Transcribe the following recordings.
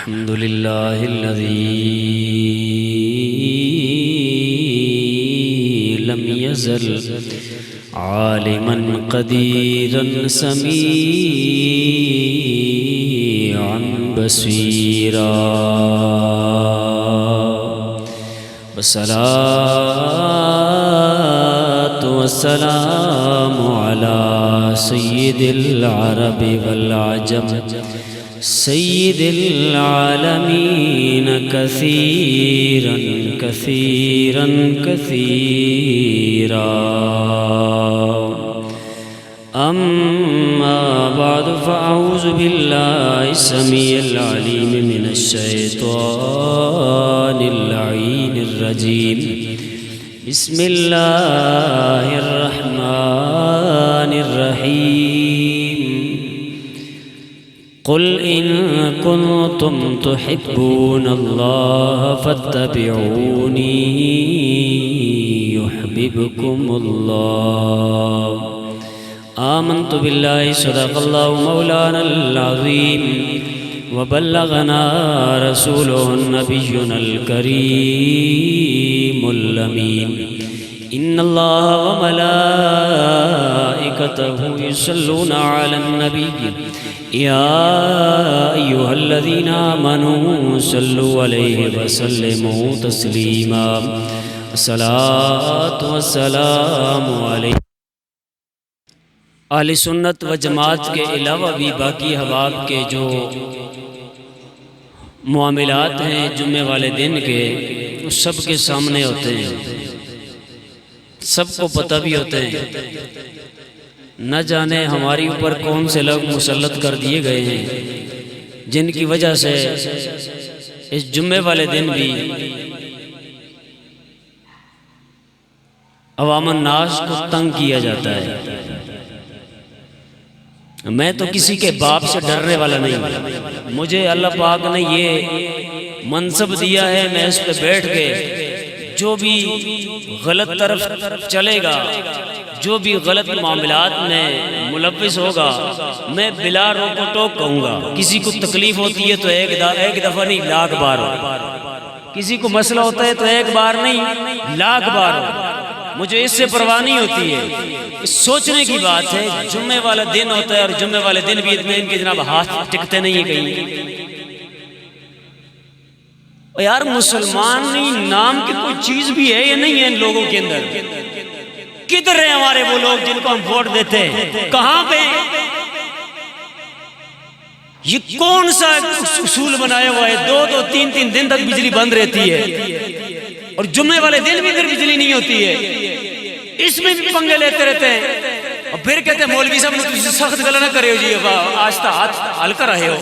الحمد لله الذي لم يزل عالما قديرا سميعا بصيرا والصلاة والسلام على سيد العرب والعجم سيد العالمين كثيرا كثيرا كثيرا. أما بعد فأعوذ بالله السميع العليم من الشيطان اللعين الرجيم. بسم الله الرحمن الرحيم. قل إن كنتم تحبون الله فاتبعوني يحببكم الله. آمنت بالله صدق الله مولانا العظيم وبلغنا رسوله نبينا الكريم الأمين. إن الله وملائكته يصلون على النبي يا أيها الذين آمنوا صلوا عليه وسلموا تسليما. الصلاة والسلام عليه. اہل سنت و جماعت کے علاوہ بھی باقی احباب کے جو معاملات ہیں جمعے والے دن کے، وہ سب کے سامنے ہوتے ہیں، سب کو پتہ بھی ہوتے ہیں. نہ جانے ہماری اوپر کون سے لوگ مسلط کر دیے گئے ہیں جن کی وجہ سے اس جمعے والے دن بھی عوام الناس کو تنگ کیا جاتا ہے. میں تو کسی کے باپ سے ڈرنے والا نہیں ہوں. مجھے اللہ پاک نے یہ منصب دیا ہے، میں اس پہ بیٹھ کے جو بھی غلط طرف چلے گا، جو بھی غلط معاملات میں ملوث ہوگا، میں بلا روک و ٹوک کہوں گا. کسی کو تکلیف ہوتی ہے تو ایک دفعہ نہیں، لاکھ بار ہو. کسی کو مسئلہ ہوتا ہے تو ایک بار نہیں، لاکھ بار ہو. مجھے اس سے پرواہ نہیں ہوتی ہے. اس سوچنے کی بات ہے، جمعے والا دن ہوتا ہے اور جمعے والے دن بھی اتنے ان کے جناب ہاتھ ٹکتے نہیں ہیں کہیں. اور یار مسلمانی نام کی کوئی چیز بھی ہے یا نہیں ہے ان لوگوں کے اندر؟ کدھر ہیں ہمارے وہ لوگ جن کو ہم ووٹ دیتے ہیں؟ کہاں پہ؟ یہ کون سا اصول بنایا ہوا ہے؟ دو تین دن تک بجلی بند رہتی ہے اور جمعے والے دن بھی پھر بجلی نہیں ہوتی ہے. اس میں بھی پنگے لیتے رہتے ہیں اور پھر کہتے ہیں مولوی صاحب نے سخت گلا نہ کرے ہو جی، آہستہ ہاتھ ہلکا رہے ہو.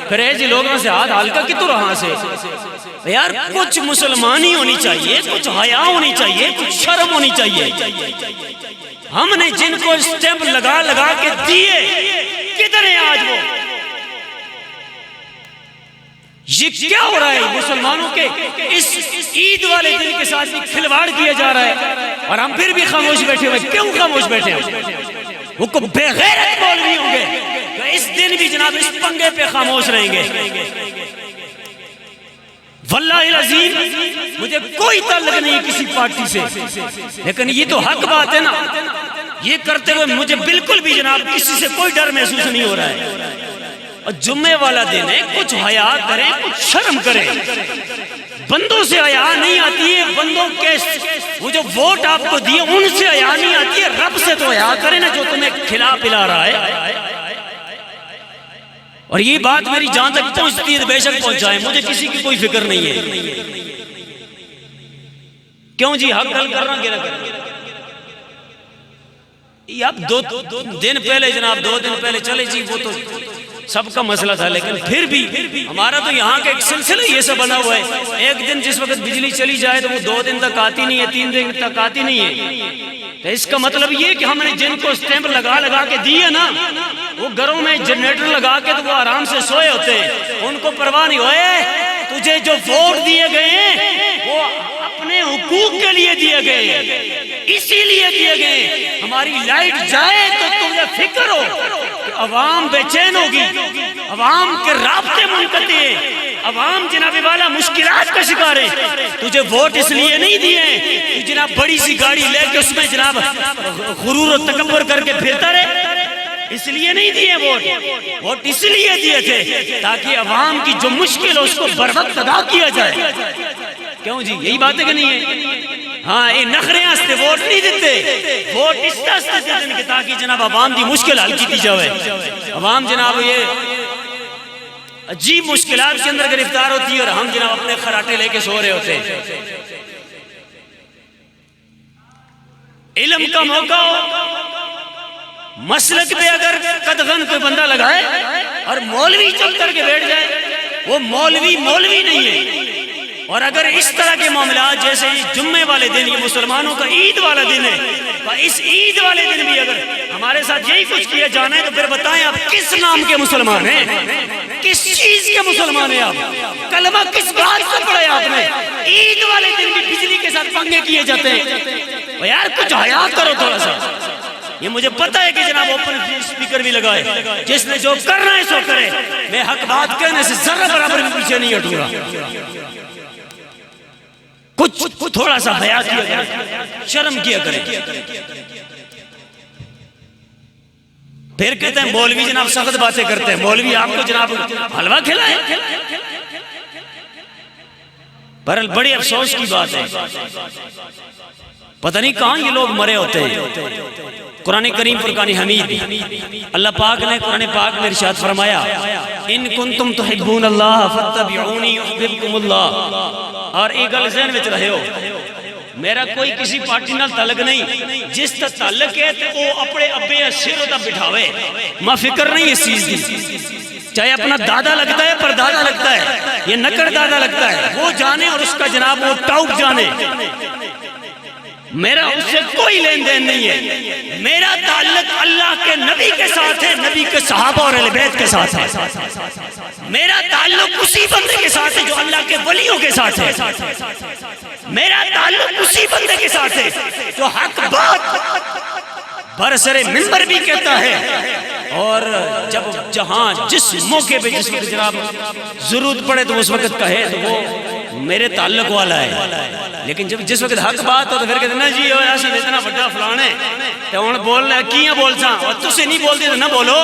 پھر اے جی لوگوں سے ہاتھ ہلکا کتوں رہا سے؟ یار کچھ مسلمانی ہونی چاہیے، کچھ حیا ہونی چاہیے، کچھ شرم ہونی چاہیے. ہم نے جن کو اسٹیمپ لگا کے دیے کدھر ہیں آج وہ؟ یہ کیا ہو رہا ہے؟ مسلمانوں کے اس عید والے دن کے ساتھ بھی کھلواڑ کیا جا رہا ہے اور ہم پھر بھی خاموش بیٹھے ہوئے. کیوں خاموش بیٹھے ہوئے؟ وہ کو بے غیرت مولوی ہوں گے اس دن بھی جناب اس پنگے پہ خاموش رہیں گے. واللہ العظیم مجھے کوئی تعلق نہیں کسی پارٹی سے، لیکن یہ تو حق بات ہے نا. یہ کرتے ہوئے مجھے بالکل بھی جناب کسی سے کوئی ڈر محسوس نہیں ہو رہا ہے. اور جمعے والا دن ہے، کچھ حیا کریں، کچھ شرم کریں. بندوں سے حیا نہیں آتی ہے، بندوں کے وہ جو ووٹ آپ کو دیے ان سے حیا نہیں آتی ہے. رب سے تو حیا کریں نا جو تمہیں کھلا پلا رہا ہے. اور یہ بات میری جان تک پہنچتی ہے بے شک پہنچائے، مجھے کسی کی کوئی فکر نہیں ہے. کیوں جی حق حل کرنا کہ نہ کرنا؟ اب دو دن پہلے جناب 2 دن پہلے چلے جی وہ تو سب کا مسئلہ تھا، لیکن پھر بھی ہمارا تو یہاں کا ایک سلسلہ یہ سب بنا ہوا ہے. ایک دن جس وقت بجلی چلی جائے تو وہ 2 دن تک آتی نہیں ہے، 3 دن تک آتی نہیں ہے. تو اس کا مطلب یہ کہ ہم نے جن کو اسٹیمپ لگا کے دیے نا، وہ گھروں میں جنریٹر لگا کے تو وہ آرام سے سوئے ہوتے ہیں، ان کو پرواہ نہیں ہوئے. تجھے جو ووٹ دیے گئے ہیں وہ اپنے حقوق کے لیے دیے گئے، اسی لیے دیے گئے. ہماری لائٹ جائے تو تمہیں فکر ہو کہ عوام بے چین ہوگی، عوام کے رابطے منقطع ہیں. عوام جناب والا مشکلات کا شکار ہے. تجھے ووٹ اس لیے نہیں دیے تو جناب بڑی سی گاڑی لے کے اس میں جناب غرور و تکبر کر کے پھرتا رہے. اس لیے نہیں دیے ووٹ اس لیے دیے تھے تاکہ عوام کی جو مشکل ہو اس کو بر وقت ادا کیا جائے. کیوں جی یہی بات ہے کہ نہیں ہے؟ ہاں یہ نخرے واسطے ووٹ نہیں دیتے، ووٹ اس واسطے دیتے ہیں کہ تاکہ جناب عوام دی مشکل حل کی جائے. عوام جناب یہ عجیب مشکلات کے اندر گرفتار ہوتی ہے اور ہم جناب اپنے خراٹے لے کے سو رہے ہوتے ہیں. علم کا موقع ہو، مسلک پہ اگر قدغن کوئی بندہ لگائے اور مولوی چل کر کے بیٹھ جائے، وہ مولوی نہیں ہے. اور اگر اس طرح کے معاملات جیسے جمعے والے دن یہ مسلمانوں کا عید والا دن ہے، اس عید والے دن بھی اگر ہمارے ساتھ یہی کچھ کیا جانا ہے تو پھر بتائیں آپ کس نام کے مسلمان ہیں، کس چیز کے مسلمان ہیں آپ، کلمہ کس بات سے پڑھے آپ نے؟ عید والے دن بھی بجلی کے ساتھ پنگے کیے جاتے ہیں. یار کچھ حیا کرو تھوڑا سا. یہ مجھے پتا ہے کہ جناب اوپن اسپیکر بھی لگائے، جس نے جو کرنا ہے سو کرے. میں حق بات کہنے سے ذرہ برابر بھی پیچھے نہیں ہٹوں گا. کچھ تھوڑا سا حیا کیا کرے، شرم کیا کرے. پھر کہتے ہیں مولوی جناب سخت باتیں کرتے ہیں. مولوی آپ کو جناب حلوہ کھلائے. بہرحال بڑی افسوس کی بات ہے، پتہ نہیں کہاں یہ لوگ مرے ہوتے ہیں. قرآن کریم فرقان حمید اللہ پاک نے قرآن پاک میں ارشاد فرمایا ان کنتم تحبون اللہ فاتبعونی یحببکم اللہ. اور ایک گل ذہن وچ رہے ہو، میرا کوئی کسی پارٹی نال تعلق نہیں، جس تا تعلق ہے تو وہ اپنے ابے یا سر دا بٹھاوے. ماں فکر نہیں اس چیز دی، چاہے اپنا دادا لگتا ہے پر دادا لگتا ہے یہ نکڑ دادا لگتا ہے، وہ جانے اور اس کا جناب وہ ٹاؤک جانے. میرا اس سے کوئی لین دین نہیں ہے. میرا تعلق اللہ کے نبی کے ساتھ ہے، نبی کے صحابہ اور اہل بیت کے ساتھ ہے. میرا تعلق اسی بندے کے ساتھ ہے جو اللہ کے ولیوں کے ساتھ ہے. میرا تعلق اسی بندے کے ساتھ ہے جو حق بات برسر منبر بھی کہتا ہے، اور جب جہاں جس موقع پہ جس وقت جناب ضرورت پڑے تو اس وقت کہے تو وہ میرے تعلق والا ہے. لیکن جب جس وقت حق بات ہو تو پھر کہتے ہیں نا جی ایسا اتنا بڑا فلان ہے تو ہوں بول رہا ہے کیوں بول سا، اور تُسے نہیں بولتے تو نہ بولو،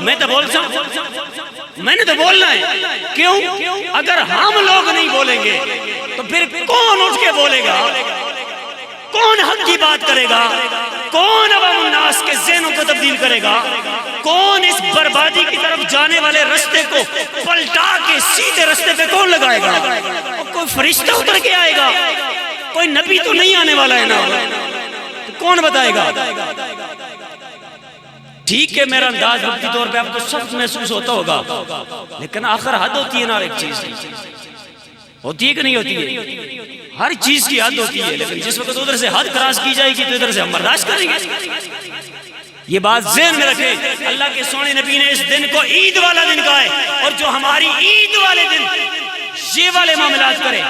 میں تو بول سا، میں نے تو بولنا ہے. کیوں؟ اگر ہم لوگ نہیں بولیں گے تو پھر کون اٹھ کے بولے گا؟ کون حق کی بات کرے گا؟ کون عوام الناس کے ذہنوں کو تبدیل کرے گا؟ کون اس بربادی کی طرف جانے والے رستے کو پلٹا کے سیدھے رستے پہ کون لگائے گا؟ کوئی فرشتہ اتر کے آئے گا؟ کوئی نبی تو نہیں آنے والا ہے نا، تو کون بتائے گا؟ ٹھیک ہے میرا انداز وقتی طور پہ آپ کو سخت محسوس ہوتا ہوگا، لیکن آخر حد ہوتی ہے نا. ایک چیز ہوتی ہے کہ نہیں ہوتی ہے؟ ہر چیز کی حد ہوتی ہے، لیکن جس وقت ادھر سے حد کراس کی جائے گی تو ادھر سے ہم برداشت کریں گے. یہ بات ذہن میں رکھیں. اللہ کے سونے نبی نے اس دن کو عید والا دن کہا ہے، اور جو ہماری عید والے دن یہ والے معاملات کرے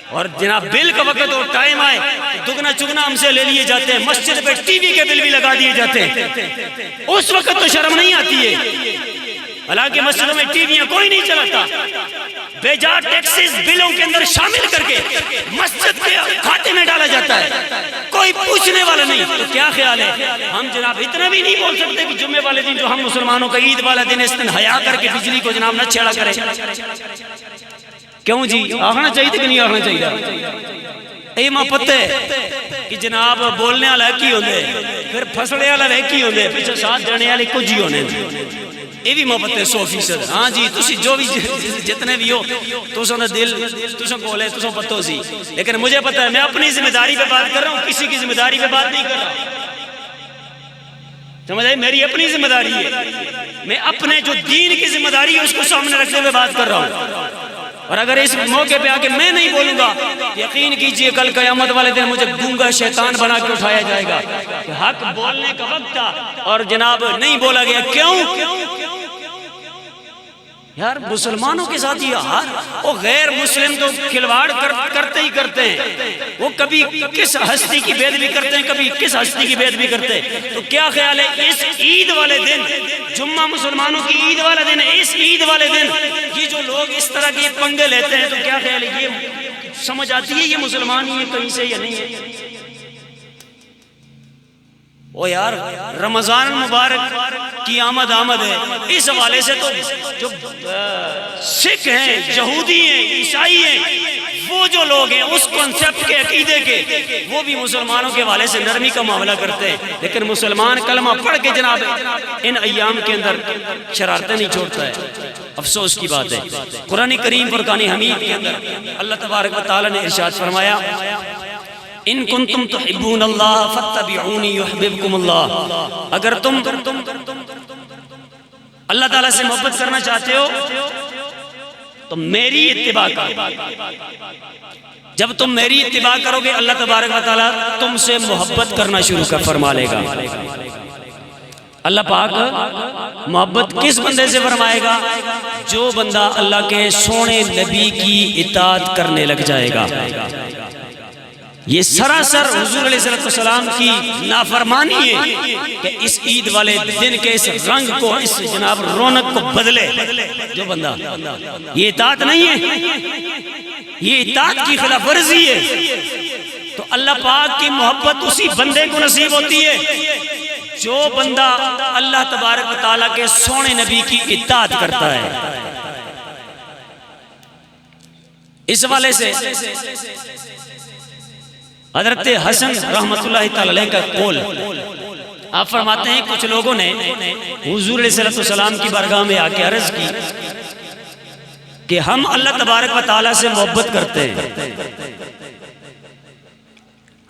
اور جناب بل کا وقت اور ٹائم آئے دگنا چگنا ہم سے لے لیے جاتے ہیں. مسجد پہ ٹی وی کے بل بھی لگا دیے جاتے ہیں. اس وقت تو شرم نہیں آتی ہے. حالانکہ مسجدوں میں ٹی ویاں کوئی نہیں چلاتا، بے جا ٹیکسز بلوں کے اندر شامل کر کے مسجد کے کھاتے میں ڈالا جاتا ہے، کوئی پوچھنے والا نہیں. تو کیا خیال ہے ہم جناب اتنا بھی نہیں بول سکتے کہ جمعے والے دن جو ہم مسلمانوں کا عید والا دن اس دن حیا کر کے بجلی کو جناب نہ چھیڑا کرے؟ کیوں جی آخنا چاہیے کہ نہیں آخنا چاہیے؟ اے ماں پتہ ہے کہ جناب بولنے والا کی ہوندے پھر پھسڑے والا کی ہوندے پیچھے ساتھ جانے والے کچھ ہی ہونے. یہ بھی محبت ہے 100%. ہاں جی تسی جو بھی جتنے بھی ہو تسوں دا دل تسوں کولے تسوں پتو سی، لیکن مجھے پتہ ہے میں اپنی ذمہ داری پہ بات کر رہا ہوں، کسی کی ذمہ داری پہ بات نہیں کر رہا. سمجھ آئی؟ میری اپنی ذمہ داری ہے، میں اپنے جو دین کی ذمہ داری ہے اس کو سامنے رکھتے ہوئے بات کر رہا ہوں. اور اگر اس موقع پہ آکے میں نہیں بولوں گا، یقین کیجئے کل قیامت والے دن مجھے گونگا شیطان بنا کے اٹھایا جائے گا کہ حق بولنے کا وقت تھا اور جناب نہیں بولا گیا. کیوں؟ یار مسلمانوں کے ساتھ یہ حال، وہ غیر مسلم تو کھلواڑ کرتے ہی کرتے ہیں، وہ کبھی کس ہستی کی بے ادبی کرتے ہیں، کبھی کس ہستی کی بے ادبی کرتے ہیں۔ تو کیا خیال ہے اس عید والے دن، جمعہ مسلمانوں کی عید والا دن ہے، اس عید والے دن یہ جو لوگ اس طرح کے پنگے لیتے ہیں، تو کیا خیال ہے یہ سمجھ آتی ہے یہ مسلمان ہی ہے کہیں سے یا نہیں ہے؟ او یار رمضان مبارک کی آمد ہے، اس حوالے سے تو جو سکھ ہیں، یہودی ہیں، عیسائی ہیں، وہ جو لوگ ہیں اس کنسپٹ کے عقیدے کے، وہ بھی مسلمانوں کے حوالے سے نرمی کا معاملہ کرتے ہیں، لیکن مسلمان کلمہ پڑھ کے جناب ان ایام کے اندر شرارتیں نہیں چھوڑتا ہے۔ افسوس کی بات ہے۔ قرآن کریم فرقان حمید کے اندر اللہ تبارک و تعالیٰ نے ارشاد فرمایا، ان کنتم تحبون اللہ فاتبعونی یحببکم اللہ، اگر تم اللہ تعالیٰ سے محبت کرنا چاہتے ہو تو میری اتباع کرو، جب تم میری اتباع کرو گے اللہ تبارک و تعالیٰ تم سے محبت کرنا شروع کر فرما لے گا۔ اللہ پاک محبت کس بندے سے فرمائے گا؟ جو بندہ اللہ کے سونے نبی کی اطاعت کرنے لگ جائے گا۔ یہ سراسر حضور علیہ السلام کی نافرمانی ہے کہ اس عید والے دن کے اس رنگ کو، اس جناب رونق کو بدلے جو بندہ، یہ اطاعت نہیں ہے، یہ اطاعت کی خلاف ورزی ہے۔ تو اللہ پاک کی محبت اسی بندے کو نصیب ہوتی ہے جو بندہ اللہ تبارک و تعالیٰ کے سونے نبی کی اطاعت کرتا ہے۔ اس حوالے سے حضرت حسن رحمۃ اللہ تعالی علیہ کا قول، آپ فرماتے ہیں کچھ لوگوں نے حضور علیہ السلام کی بارگاہ میں آ کے عرض کی کہ ہم اللہ تبارک و تعالیٰ سے محبت کرتے ہیں،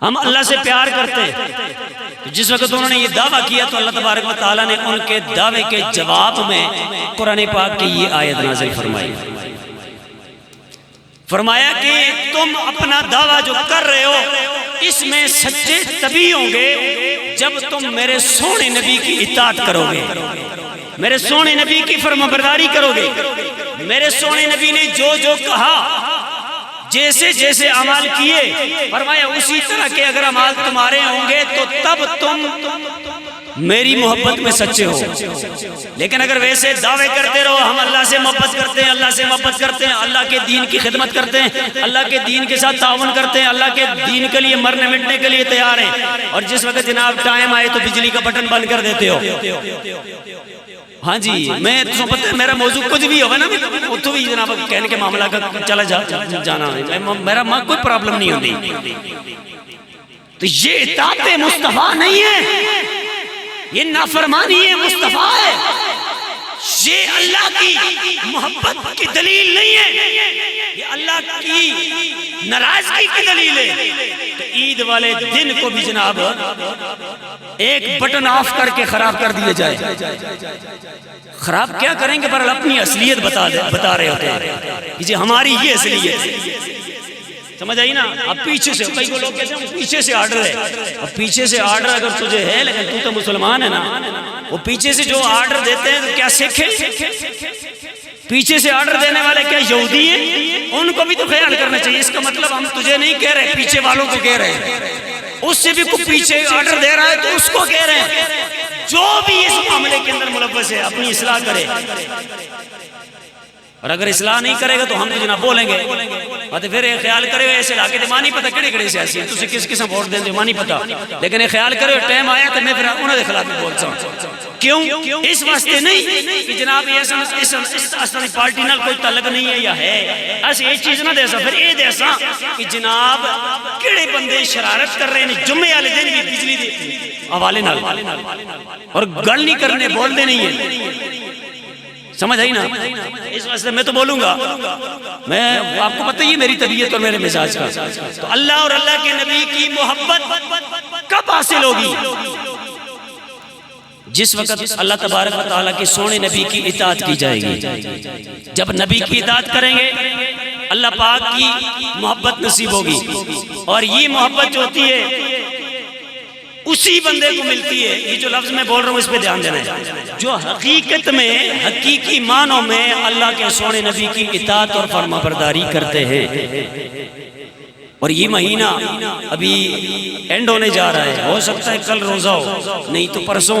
ہم اللہ سے پیار کرتے ہیں۔ جس وقت انہوں نے یہ دعویٰ کیا تو اللہ تبارک و تعالیٰ نے ان کے دعوے کے جواب میں قرآن پاک کی یہ آیت نازل فرمائی، فرمایا کہ تم اپنا دعویٰ جو کر رہے ہو اس میں سچے تبھی ہوں گے جب تم میرے سونے نبی کی اطاعت کرو گے، میرے سونے نبی کی فرمانبرداری کرو گے۔ میرے سونے نبی نے جو جو کہا، جیسے جیسے اعمال کیے، فرمایا اسی طرح کے اگر اعمال تمہارے ہوں گے تو تب تم میری محبت میں سچے ہو۔ لیکن اگر ویسے دعوے کرتے رہو ہم اللہ سے محبت کرتے ہیں، اللہ سے محبت کرتے ہیں، اللہ کے دین کی خدمت کرتے ہیں، اللہ کے دین کے ساتھ تعاون کرتے ہیں، اللہ کے دین کے لیے مرنے مٹنے کے لیے تیار ہیں، اور جس وقت جناب ٹائم آئے تو بجلی کا بٹن بند کر دیتے ہو۔ ہاں جی، میں تو پتہ ہے میرا موضوع کچھ بھی ہوگا نا اتو بھی جناب کہنے کے معاملہ کا چلا جانا ہے، میرا کوئی پرابلم نہیں ہوتی۔ تو یہ اطاعت مصطفیٰ نہیں ہے، یہ نافرمانی ہے مصطفیٰ ہے، یہ اللہ کی محبت کی دلیل نہیں ہے، یہ اللہ کی ناراضگی کی دلیل ہے۔ تو عید والے دن کو بھی جناب ایک بٹن آف کر کے خراب کر دیا جائے۔ خراب کیا کریں گے؟ پر اپنی اصلیت بتا رہے ہوتے ہیں کہ جی ہماری یہ اصلیت ہے، سمجھ آئی نا؟ اب پیچھے سے کئی کو لوگ کہتے ہیں پیچھے سے آرڈر ہے، اب پیچھے سے آرڈر اگر تجھے ہے لیکن تو مسلمان ہے نا، وہ پیچھے سے جو آرڈر دیتے ہیں تو کیا سکھ ہیں؟ پیچھے سے آرڈر دینے والے کیا یہودی ہیں؟ ان کو بھی تو خیال کرنا چاہیے۔ اس کا مطلب ہم تجھے نہیں کہہ رہے، پیچھے والوں کو کہہ رہے ہیں، اس سے بھی کوئی پیچھے آرڈر دے رہا ہے تو اس کو کہہ رہے ہیں۔ جو بھی اس معاملے کے اندر ملوث ہے اپنی اصلاح کرے، اور اگر اصلاح نہیں کرے گا تو ہم تو جناب بولیں گے، اور پھر یہ خیال کرے ایسے علاقے دے مانی پتہ کڑے کڑے سیاسی ہیں، تُسے کس قسم ووٹ دیں دے مانی پتہ، لیکن یہ خیال کرے ٹائم آیا تو میں پھر انہوں نے خلاف بول سکتا ہوں۔ کیوں؟ اس واسطے نہیں کہ جناب اس پارٹی نال کوئی تعلق نہیں ہے یا ہے، ایسے یہ چیز نہ دے سا، پھر یہ دے سا کہ جناب کڑے بندے شرارت کر رہے ہیں جمعے والے دن بھی بجلی دے حوالے نال، اور گل نہیں کرنے بول دے نہیں ہے، سمجھ آئی نا؟ اس واسطے میں تو بولوں گا، میں آپ کو پتہ ہی میری طبیعت اور میرے مزاج کا۔ تو اللہ اور اللہ کے نبی کی محبت کب حاصل ہوگی؟ جس وقت اللہ تبارک و تعالیٰ کے سونے نبی کی اطاعت کی جائے گی۔ جب نبی کی اطاعت کریں گے اللہ پاک کی محبت نصیب ہوگی، اور یہ محبت جو ہوتی ہے اسی بندے کو ملتی ہے. یہ جو لفظ میں بول رہا ہوں اس پہ دھیان دینا ہے. جو حقیقت میں حقیقی معنوں میں اللہ کے سونے نبی کی اطاعت اور فرما برداری کرتے ہیں. اور یہ مہینہ ابھی اینڈ ہونے جا رہا ہے. ہو سکتا ہے کل روزہ ہو, نہیں تو پرسوں.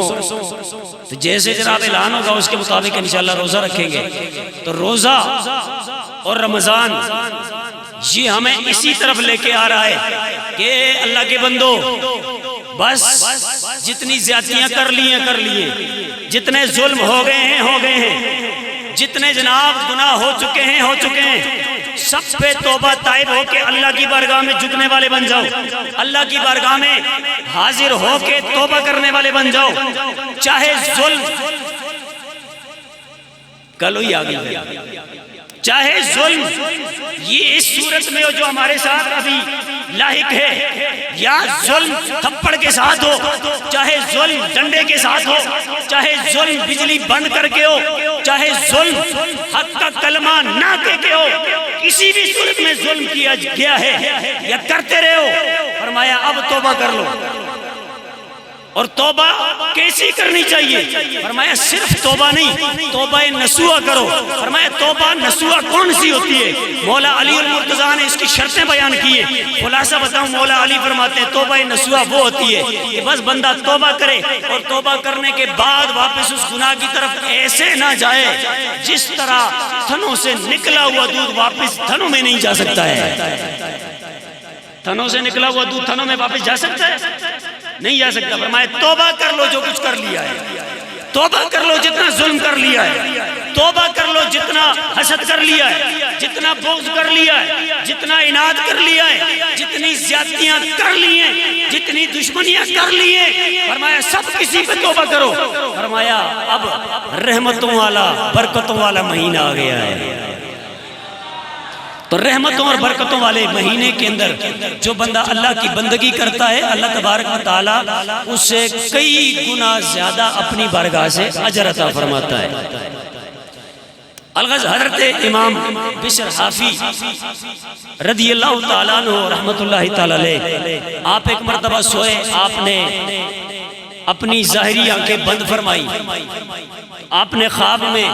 تو جیسے جناب اعلان ہوگا اس کے مطابق انشاءاللہ روزہ رکھیں گے. تو روزہ اور رمضان یہ ہمیں اسی طرف لے کے آ رہا ہے کہ اللہ کے بندو بس جتنی زیادتیاں کر لیے, جتنے ظلم ہو گئے ہیں, جتنے جناب گناہ ہو چکے ہیں, سب پہ توبہ تائب ہو کے اللہ کی بارگاہ میں جھکنے والے بن جاؤ. اللہ کی بارگاہ میں حاضر ہو کے توبہ کرنے والے بن جاؤ. چاہے ظلم کل ہی آگئی ہے, چاہے ظلم یہ اس صورت میں ہو جو ہمارے ساتھ ابھی لاحق ہے, یا ظلم تھپڑ کے ساتھ ہو, چاہے ظلم ڈنڈے کے ساتھ ہو, چاہے ظلم بجلی بند کر کے ہو, چاہے ظلم حق کا کلمہ نہ کہہ کے ہو, کسی بھی صورت میں ظلم کیا گیا ہے یا کرتے رہے ہو, فرمایا اب توبہ کر لو. اور توبہ کیسی کرنی چاہیے؟ فرمایا صرف توبہ نہیں, توبہ نصوح کرو. فرمایا توبہ نصوح کون سی ہوتی ہے؟ مولا علی المرتضیٰ نے اس کی شرطیں بیان کی ہیں. خلاصہ بتاؤں, مولا علی فرماتے ہیں توبہ نصوح وہ ہوتی ہے کہ بس بندہ توبہ کرے اور توبہ کرنے کے بعد واپس اس گناہ کی طرف ایسے نہ جائے جس طرح تھنوں سے نکلا ہوا دودھ واپس تھنوں میں نہیں جا سکتا ہے. تھنوں سے نکلا ہوا دودھ تھنوں میں واپس جا سکتا ہے؟ نہیں جا سکتا. فرمایا توبہ کر لو جو کچھ کر لیا ہے, توبہ کر لو جتنا ظلم کر لیا ہے, توبہ کر لو جتنا حسد کر لیا ہے, جتنا بغض کر لیا ہے, جتنا عناد کر لیا ہے, جتنی زیادتیاں کر لی ہیں, جتنی دشمنیاں کر لی ہیں, فرمایا سب کسی پہ توبہ کرو. فرمایا اب رحمتوں والا برکتوں والا مہینہ آ گیا ہے. تو رحمتوں اور برکتوں والے مہینے کے اندر جو بندہ اللہ کی بندگی کرتا ہے, اللہ تبارک و تعالی اسے کئی گنا زیادہ اپنی بارگاہ سے اجر عطا فرماتا ہے. الغرض حضرت امام بشر حافی رضی اللہ تعالیٰ عنہ رحمت اللہ تعالیٰ علیہ, آپ ایک مرتبہ سوئے, آپ نے اپنی ظاہری آنکھیں بند فرمائی, آپ نے خواب میں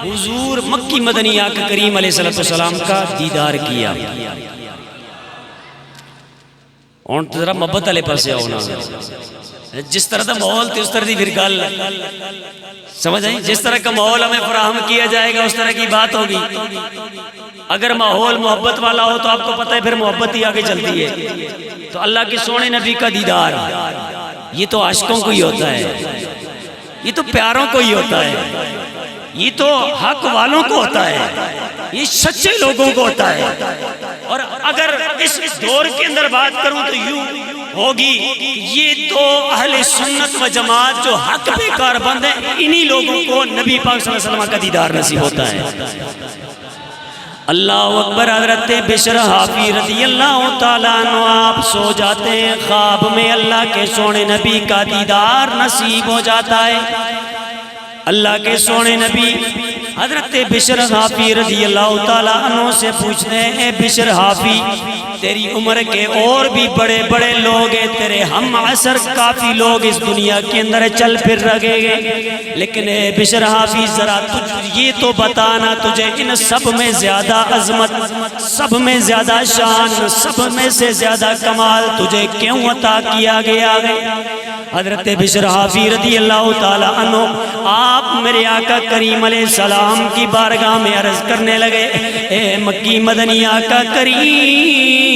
حضور مکی مدنی آقا کریم علیہ السلام کا دیدار کیا. اور ذرا محبت والے پاسے آؤ نا, جس طرح کا ماحول تھے اس طرح کی پھر گل سمجھ آئی. جس طرح کا ماحول ہمیں فراہم کیا جائے گا اس طرح کی بات ہوگی. اگر ماحول محبت والا ہو تو آپ کو پتہ ہے پھر محبت ہی آگے چلتی ہے. تو اللہ کے سونے نبی کا دیدار یہ تو عاشقوں کو ہی ہوتا ہے, یہ تو پیاروں کو ہی ہوتا ہے, یہ تو حق والوں کو ہوتا ہے, یہ سچے لوگوں کو ہوتا ہے. اور اگر اس دور کے اندر بات کروں تو یوں ہوگی یہ تو اہل سنت و جماعت جو حق پہ کاربند ہیں, انہی لوگوں کو نبی پاک صلی اللہ علیہ وسلم کا دیدار نصیب ہوتا ہے. اللہ اکبر. حضرت بشر حافی رضی اللہ تعالیٰ عنہ آپ سو جاتے ہیں, خواب میں اللہ کے سونے نبی کا دیدار نصیب ہو جاتا ہے. اللہ کے سونے نبی حضرت بشر حافی رضی اللہ تعالیٰ عنہ سے پوچھتے ہیں, اے بشر حافی تیری عمر کے اور بھی بڑے بڑے لوگ ہیں, تیرے ہم عصر کافی لوگ اس دنیا کے اندر چل پھر رہے گے, لیکن اے بشر حافی ذرا تجھ یہ تو بتانا تجھے ان سب میں زیادہ عظمت, سب میں زیادہ شان, سب میں سے زیادہ کمال تجھے کیوں عطا کیا گیا ہے؟ حضرت بشر حافی رضی اللہ تعالیٰ عنہ آپ میرے آقا کریم علیہ السلام کی بارگاہ میں عرض کرنے لگے, اے مکی مدنی آقا کریم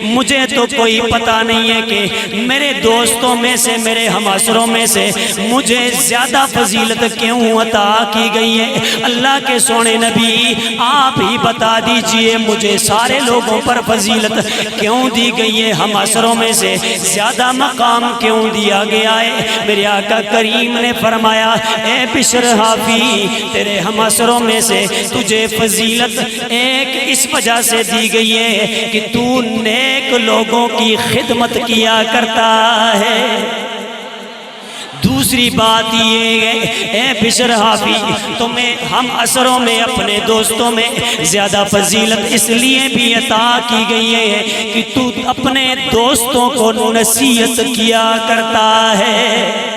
مجھے تو کوئی پتہ نہیں ہے کہ میرے دوستوں میں سے, میرے ہمعصروں میں سے مجھے زیادہ فضیلت کیوں عطا کی گئی ہے. اللہ کے سونے نبی آپ ہی بتا دیجئے مجھے سارے لوگوں پر فضیلت کیوں دی گئی ہے, ہمعصروں میں سے زیادہ مقام کیوں دیا گیا ہے؟ میرے آقا کریم نے فرمایا, اے بشر حافی تیرے ہمعصروں میں سے تجھے فضیلت ایک اس وجہ سے دی گئی ہے کہ تو نیک لوگوں کی خدمت کیا کرتا ہے. دوسری بات یہ ہے اے بشر حافی تمہیں ہم عصروں میں اپنے دوستوں میں زیادہ فضیلت اس لیے بھی عطا کی گئی ہے کہ تو اپنے دوستوں کو نصیحت کیا کرتا ہے،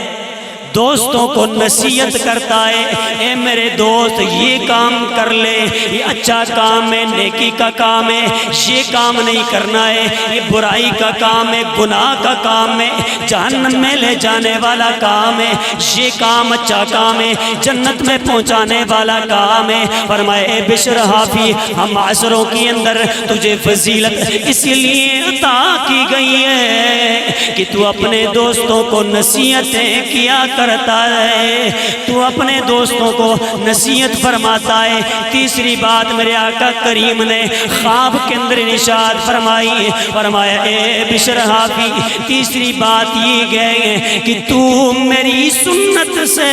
دوستوں کو نصیحت کرتا ہے، اے میرے دوست یہ کام کر لے، یہ اچھا کام ہے، نیکی کا کام ہے، یہ کام نہیں کرنا ہے، یہ برائی کا کام ہے، گناہ کا کام ہے، جہنم میں لے جانے والا کام ہے، یہ کام اچھا کام ہے، جنت میں پہنچانے والا کام ہے۔ فرمائے اے بشر حافی ہم عصروں کے اندر تجھے فضیلت اس لیے عطا کی گئی ہے کہ تو اپنے دوستوں کو نصیحتیں کیا کرتا ہے، تو اپنے دوستوں کو نصیحت فرماتا ہے۔ تیسری بات میرے آقا کریم نے خواب کے اندر ارشاد فرمائی، فرمایا اے بشر حافی تیسری بات یہ ہے کہ تو میری سنت سے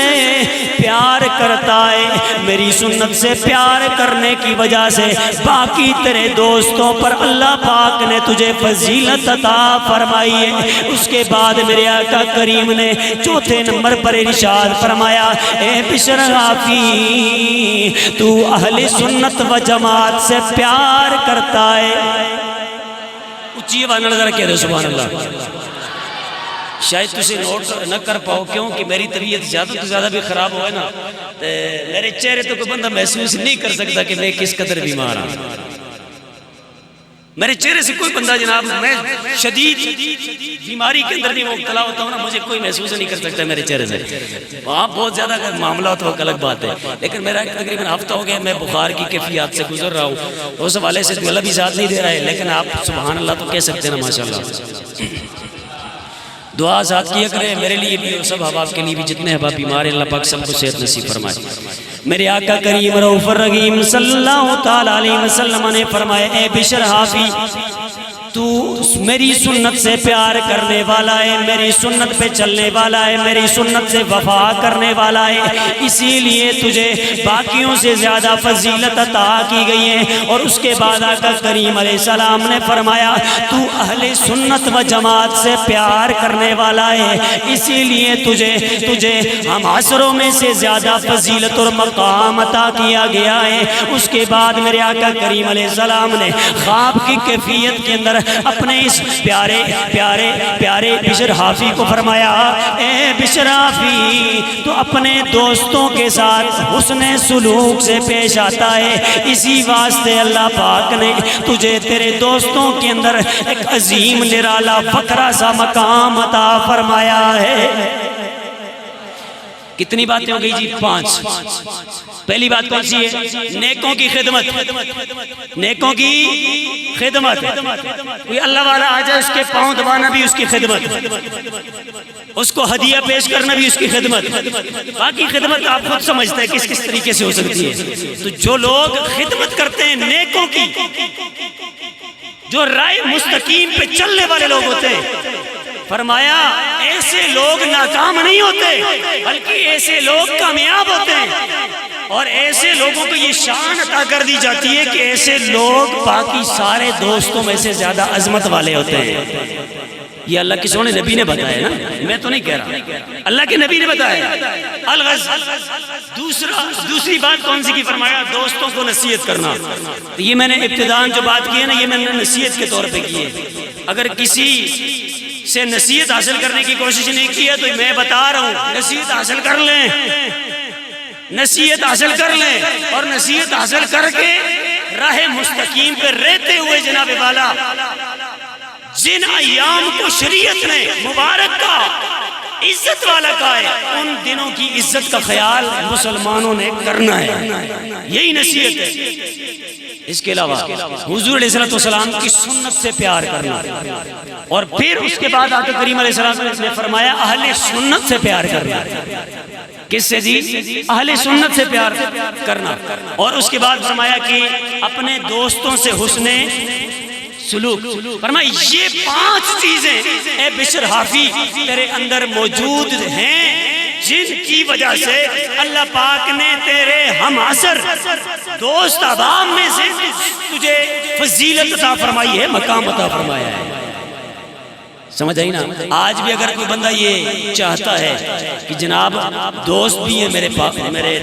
پیار کرتا ہے، میری سنت سے پیار کرنے کی وجہ سے باقی تیرے دوستوں پر اللہ پاک نے تجھے فضیلت عطا فرمائی ہے۔ اس کے بعد میرے آقا کریم نے چوتھے نمبر پر ارشاد فرمایا اے بشر حافی تو اہل سنت و جماعت سے پیار کرتا ہے۔ اچھی آواز نظر کہہ دے سبحان اللہ۔ شاید تسے نوٹ نہ کر پاؤ کیونکہ میری طبیعت زیادہ تو زیادہ بھی خراب ہوئے نا میرے چہرے تو کوئی بندہ محسوس نہیں کر سکتا کہ میں کس قدر بیمار ہوں۔ میرے چہرے سے کوئی بندہ جناب میں شدید بیماری کے اندر نہیں مبتلا ہوتا ہوں نا مجھے کوئی محسوس نہیں کر سکتا میرے چہرے سے۔ وہاں بہت زیادہ اگر معاملہ ہوتا ہے وہ الگ بات ہے، لیکن میرا تقریباً ہفتہ ہو گیا میں بخار کی کیفیات سے گزر رہا ہوں، اس حوالے سے اللہ بھی ساتھ نہیں دے رہا ہے، لیکن آپ سبحان اللہ تو کہہ سکتے ہیں نا ماشاءاللہ۔ دعا ذات کیا کرے میرے لیے بھی اور سب احباب کے لیے بھی، جتنے احباب بیمار ہیں اللہ پاک سب کو صحت نصیب فرمائے۔ میرے آقا کریم رؤوف الرحیم صلی اللہ تعالی علیہ وسلم نے فرمایا اے بشر حافی تو میری سنت سے پیار کرنے والا ہے، میری سنت پہ چلنے والا ہے، میری سنت سے وفا کرنے والا ہے، اسی لیے تجھے باقیوں سے زیادہ فضیلت عطا کی گئی ہے۔ اور اس کے بعد آقا کریم علیہ السلام نے فرمایا تو اہل سنت و جماعت سے پیار کرنے والا ہے، اسی لیے تجھے ہم عصروں میں سے زیادہ فضیلت اور مقام عطا کیا گیا ہے۔ اس کے بعد میرے آقا کریم علیہ السلام نے خواب کی کیفیت کے اندر اپنے اس پیارے پیارے پیارے بشر حافی کو فرمایا اے بشر حافی تو اپنے دوستوں کے ساتھ حسن سلوک سے پیش آتا ہے، اسی واسطے اللہ پاک نے تجھے تیرے دوستوں کے اندر ایک عظیم نرالا فخرا سا مقام عطا فرمایا ہے۔ کتنی باتیں ہو گئی جی؟ 5۔ پہلی بات کون سی ہے؟ نیکوں کی خدمت، نیکوں کی خدمت۔ کوئی اللہ والا آ جائے اس کے پاؤں دبانا بھی اس کی خدمت، اس کو ہدیہ پیش کرنا بھی اس کی خدمت۔ باقی خدمت آپ خود سمجھتے ہیں کس طریقے سے ہو سکتی ہے۔ تو جو لوگ خدمت کرتے ہیں نیکوں کی، جو رائے مستقیم پہ چلنے والے لوگ ہوتے ہیں، فرمایا ایسے لوگ ناکام نہیں ہوتے بلکہ ایسے لوگ کامیاب ہوتے ہیں، اور ایسے لوگوں کو یہ شان عطا کر دی جاتی ہے کہ ایسے لوگ باقی سارے دوستوں میں سے زیادہ عظمت والے ہوتے ہیں۔ یہ اللہ کے سونے نبی نے بتایا نا، میں تو نہیں کہہ رہا، اللہ کے نبی نے بتایا۔ الغرض دوسری بات کون سی کی؟ فرمایا دوستوں کو نصیحت کرنا۔ یہ میں نے ابتداءً جو بات کی ہے نا یہ میں نے نصیحت کے طور پہ کی ہے۔ اگر کسی سے نصیحت حاصل کرنے کی کوشش نہیں کی ہے تو میں بتا رہا ہوں نصیحت حاصل کر لیں، نصیحت حاصل کر لیں، اور نصیحت حاصل کر کے راہ مستقیم پہ رہتے ہوئے جناب والا جن ایام کو شریعت نے مبارک کا عزت والا کہا ہے ان دنوں کی عزت کا خیال مسلمانوں نے کرنا ہے، یہی نصیحت ہے۔ اس کے علاوہ حضور علیہ السلام کی سنت سے پیار کرنا، اور پھر اس کے بعد آقا کریم علیہ السلام نے فرمایا اہل سنت سے پیار کرنا۔ کس سے جی؟ اہل سنت سے پیار کرنا۔ اور اس کے بعد فرمایا کہ اپنے دوستوں سے حسن سلوک۔ فرمایا یہ 5 چیزیں اے بشر حافی تیرے اندر موجود ہیں جن کی وجہ سے اللہ پاک نے تیرے ہم عصر دوست احباب میں سے تجھے فضیلت عطا فرمائی ہے، مقام عطا فرمایا ہے۔ سمجھ آئی نا؟ آج بھی اگر کوئی بندہ یہ چاہتا ہے کہ جناب دوست بھی ہیں میرے